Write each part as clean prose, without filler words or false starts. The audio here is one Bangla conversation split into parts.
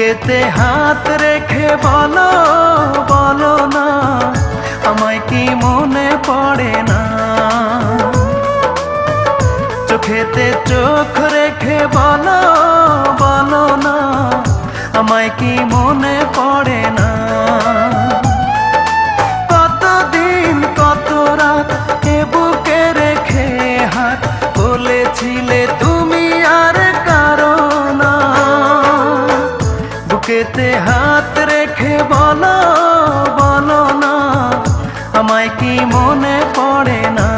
বুকেতে হাত রেখে বলো বলো না, আমায় কি মনে পড়ে না? চোখেতে চোখ রেখে বলো বলো না, আমায় কি মনে পড়ে না? কতদিন কত রাত এ বুকে রেখে হাত বলেছিলে তুমি আর কারো না। বুকেতে হাত রেখে বলো বলো না, আমায় কি মনে পড়ে না?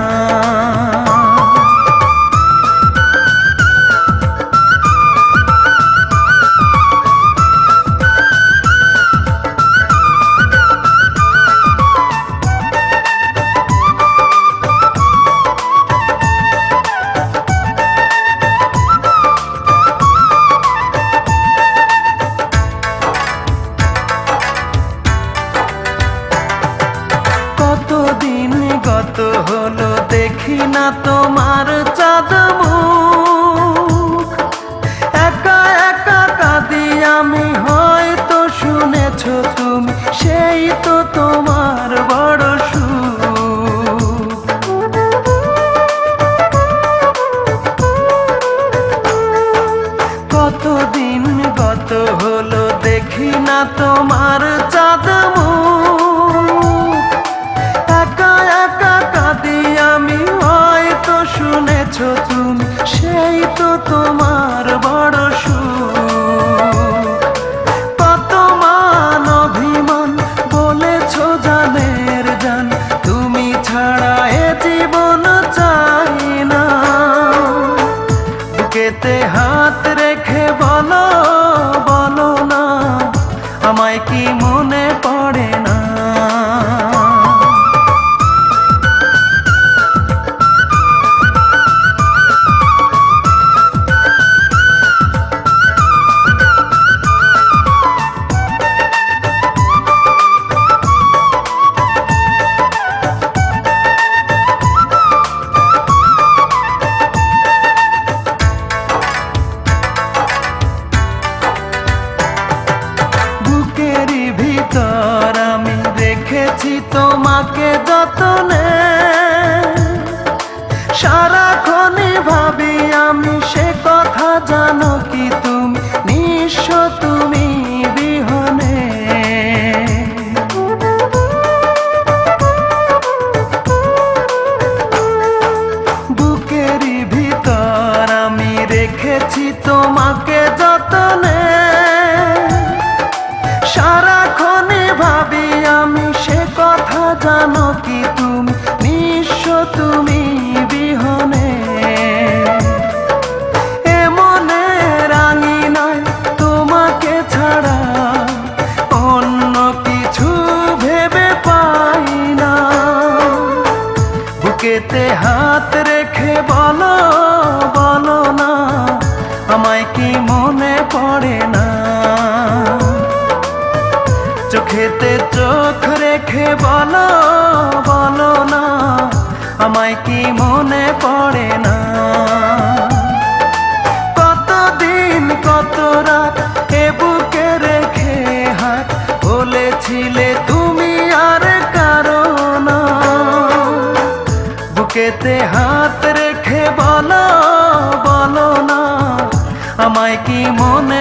কতদিন গত হলো দেখি না তোমার চাঁদ মুখ, একা একা কাঁদি আমি, হয়তো শুনেছো তুমি, সেই তো তোমার বড় সুখ। কতদিন গত হলো দেখি না তোমার চাঁদ মুখ, একা একা কাঁদি আমি, হয়তো শুনেছো তুমি, সেই তো তোমার বড় সুখ। কত মান অভিমান বলেছো জানের জান, তুমি ছাড়া এ জীবন চাই না। বুকেতে হাত রেখে বলো বলো না, আমায় কি মনে পড়ে না? বুকেরই ভিতর আমি রেখেছি তোমাকে যতনে, সারাক্ষণই ভাবি আমি সে কথা, জানো কি তুমি নিঃস্ব তুমি বিহনে। বুকেরই ভিতর আমি রেখেছি তোমাকে যতনে, সারাক্ষণই ভাবি আমি সে কথা, জানো কি তুমি নিঃস্ব তুমি বিহনে। এমনে রাঙি নাই তোমাকে ছাড়া, অন্য কিছু ভেবে পাই না। বুকেতে হাত রেখে বলো বলো না, আমায় কি মনে পড়ে না? চোখেতে চোখ রেখে বলো বলো না, আমায় কি মনে পড়ে না? কতদিন কত রাত এ বুকে রেখে হাত বলেছিলে তুমি আর কারো না। বুকেতে হাত রেখে বলো বলো না, আমায় কি মনে